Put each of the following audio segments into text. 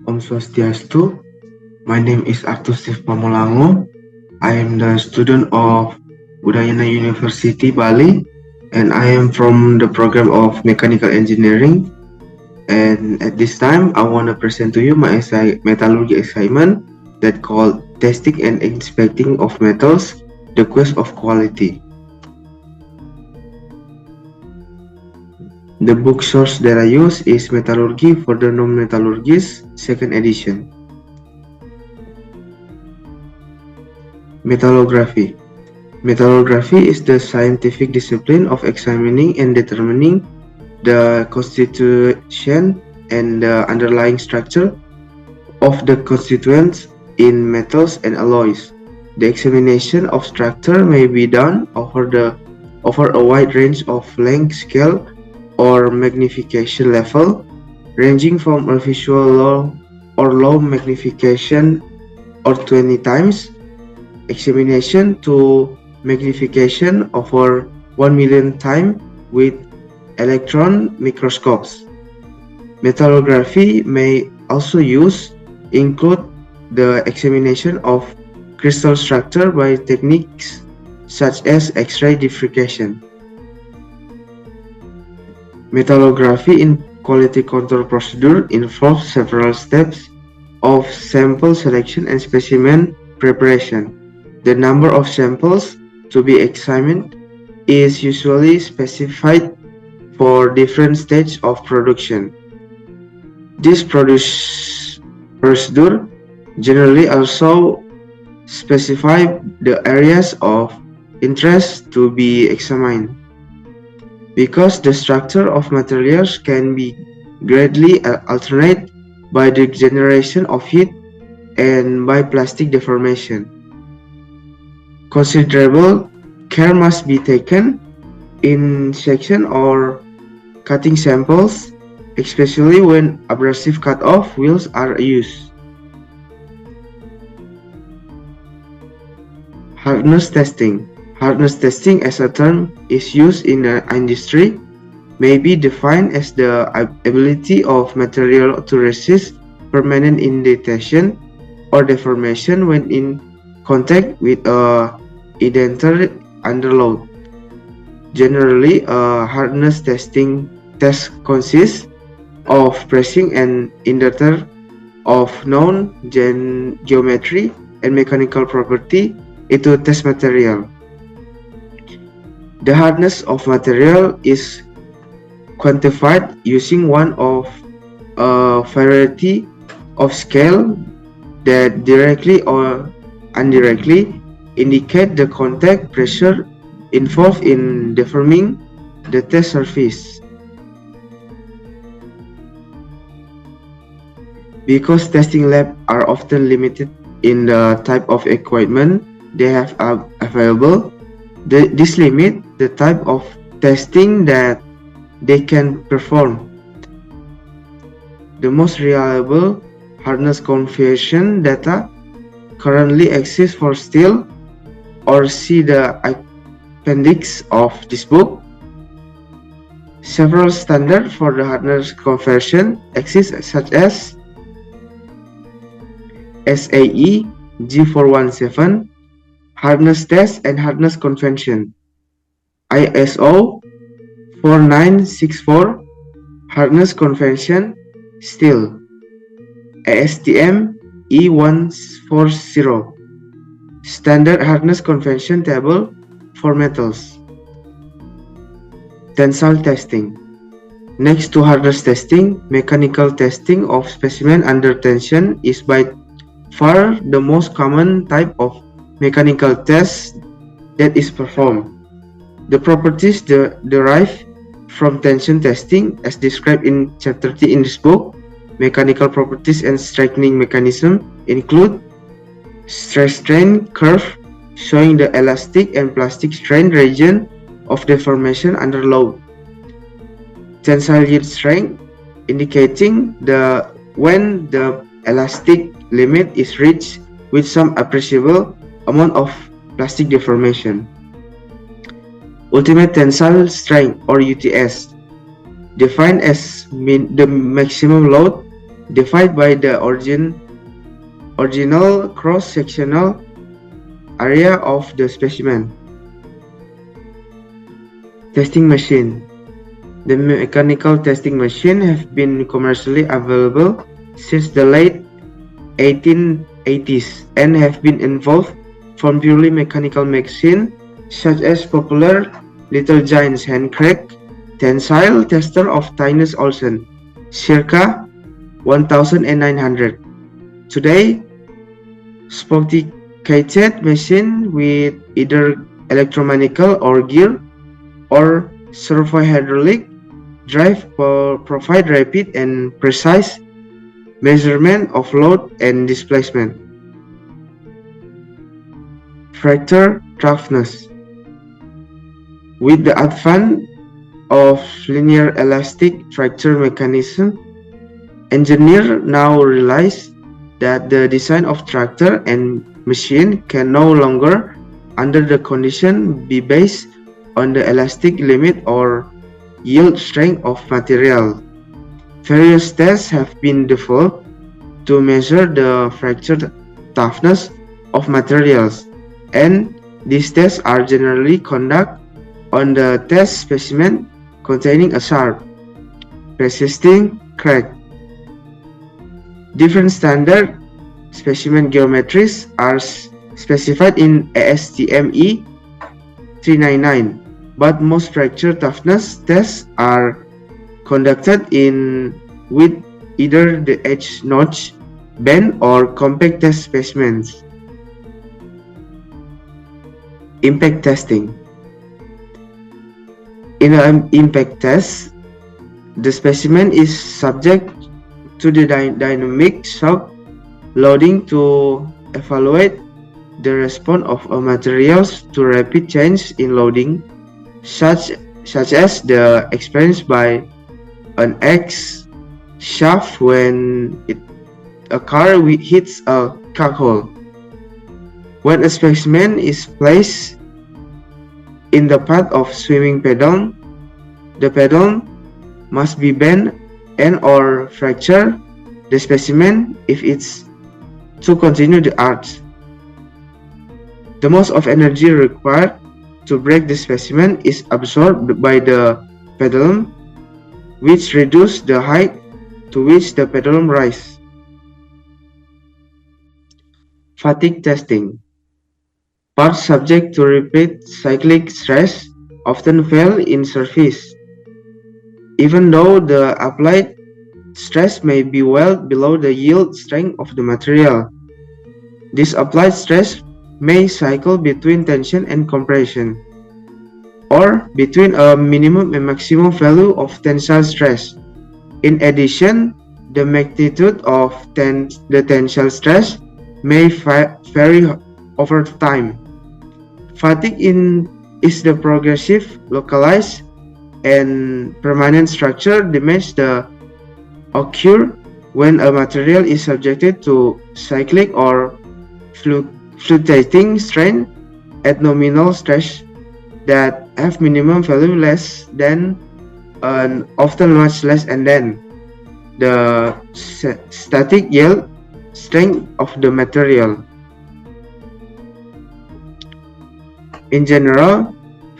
Om Swastiastu. My name is Arthur Steve Pamulango. I am the student of Udayana University, Bali, and I am from the program of Mechanical Engineering. And at this time, I want to present to you my metallurgy assignment that called Testing and Inspecting of Metals, the Quest of Quality. The book source that I use is Metallurgy for the Non-Metallurgists, 2nd edition. Metallography. Metallography is the scientific discipline of examining and determining the constitution and the underlying structure of the constituents in metals and alloys. The examination of structure may be done over a wide range of length scale or magnification level, ranging from a visual low or low magnification or 20 times examination to magnification over 1 million times with electron microscopes. Metallography may also include the examination of crystal structure by techniques such as X-ray diffraction. Metallography in quality control procedure involves several steps of sample selection and specimen preparation. The number of samples to be examined is usually specified for different stages of production. This procedure generally also specify the areas of interest to be examined. Because the structure of materials can be greatly altered by the generation of heat and by plastic deformation. Considerable care must be taken in section or cutting samples, especially when abrasive cut-off wheels are used. Hardness testing. Hardness testing as a term is used in the industry may be defined as the ability of material to resist permanent indentation or deformation when in contact with a indented underload. Generally, a hardness testing test consists of pressing an indenter of known geometry and mechanical property into test material. The hardness of material is quantified using one of a variety of scale that directly or indirectly indicate the contact pressure involved in deforming the test surface. Because testing labs are often limited in the type of equipment they have available, this limits the type of testing that they can perform. The most reliable hardness confirmation data currently exists for steel, or see the appendix of this book. Several standards for the hardness conversion exist, such as SAE G417, hardness test and hardness convention, ISO 4964, hardness convention steel, ASTM E140, standard hardness convention table for metals. Tensile testing. Next to hardness testing, mechanical testing of specimen under tension is by far the most common type of mechanical test that is performed. The properties derived from tension testing, as described in chapter 3 in this book, mechanical properties and strengthening mechanism, include stress-strain curve showing the elastic and plastic strain region of deformation under load. Tensile yield strength, indicating when the elastic limit is reached with some appreciable amount of plastic deformation. Ultimate tensile strength, or UTS. defined as the maximum load divided by the original cross-sectional area of the specimen. Testing machine. The mechanical testing machine have been commercially available since the late 1880s and have been evolved from purely mechanical machine such as popular Little Giant's hand crank tensile tester of Tinus Olsen, circa 1900. Today, sophisticated machine with either electromechanical or gear or servo-hydraulic drive provide rapid and precise measurement of load and displacement. Fracture toughness. With the advent of linear elastic fracture mechanism, engineers now realize that the design of tractor and machine can no longer, under the condition, be based on the elastic limit or yield strength of material. Various tests have been developed to measure the fracture toughness of materials, and these tests are generally conducted on the test specimen containing a sharp, persisting crack. Different standard specimen geometries are specified in ASTM E399, but most fracture toughness tests are conducted with either the edge-notch, bend, or compact test specimens. Impact testing. In an impact test, the specimen is subject to the dynamic shock loading to evaluate the response of a materials to rapid change in loading, such as the experience by an X shaft when a car hits a cog. When a specimen is placed in the path of swimming pedal, the pedal must be bent and or fracture the specimen if it's to continue the arch. The most of energy required to break the specimen is absorbed by the pendulum, which reduces the height to which the pendulum rises. Fatigue testing. Parts subject to repeat cyclic stress often fail in service, even though the applied stress may be well below the yield strength of the material. This applied stress may cycle between tension and compression, or between a minimum and maximum value of tensile stress. In addition, the magnitude of the tensile stress may vary over time. Fatigue is the progressive, localized, and permanent structure damage that occur when a material is subjected to cyclic or fluctuating strain at nominal stress that have minimum value less than and often much less than the static yield strength of the material. In general,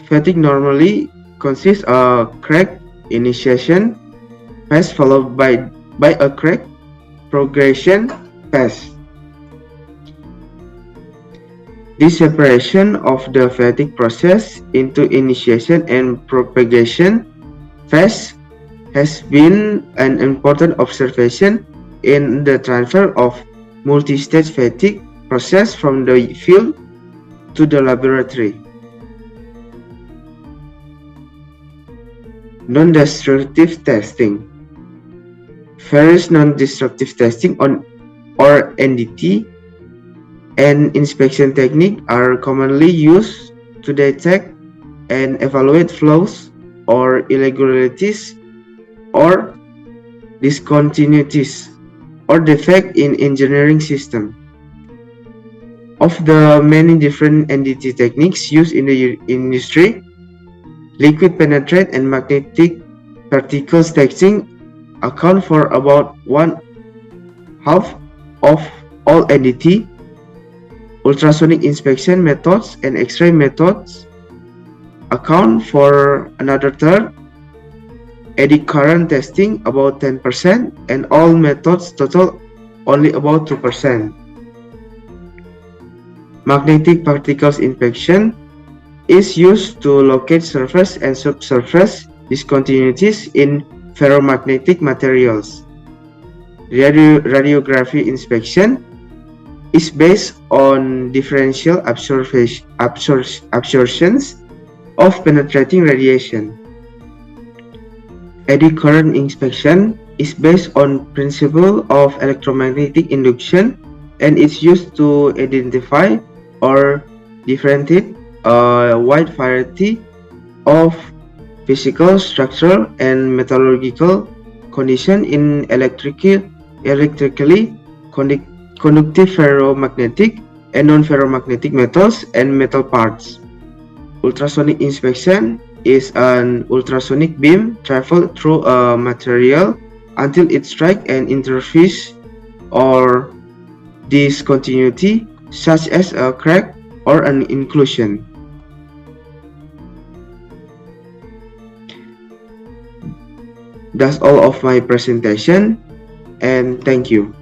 fatigue normally consists of crack initiation phase followed by a crack progression phase. This separation of the fatigue process into initiation and propagation phase has been an important observation in the transfer of multi-stage fatigue process from the field to the laboratory. Non-destructive testing. Various non-destructive testing or NDT and inspection techniques are commonly used to detect and evaluate flaws or irregularities or discontinuities or defect in engineering system. Of the many different NDT techniques used in the industry, liquid penetrate and magnetic particles testing account for about one half of all NDT. Ultrasonic inspection methods and X-ray methods account for another third, eddy current testing about 10%, and all methods total only about 2%. Magnetic particles inspection is used to locate surface and subsurface discontinuities in ferromagnetic materials. Radiography inspection is based on differential absorptions of penetrating radiation. Eddy current inspection is based on principle of electromagnetic induction and is used to identify or differentiate a wide variety of physical, structural, and metallurgical conditions in electrically conductive ferromagnetic and non-ferromagnetic metals and metal parts. Ultrasonic inspection is an ultrasonic beam travel through a material until it strikes an interface or discontinuity, such as a crack or an inclusion. That's all of my presentation, and thank you.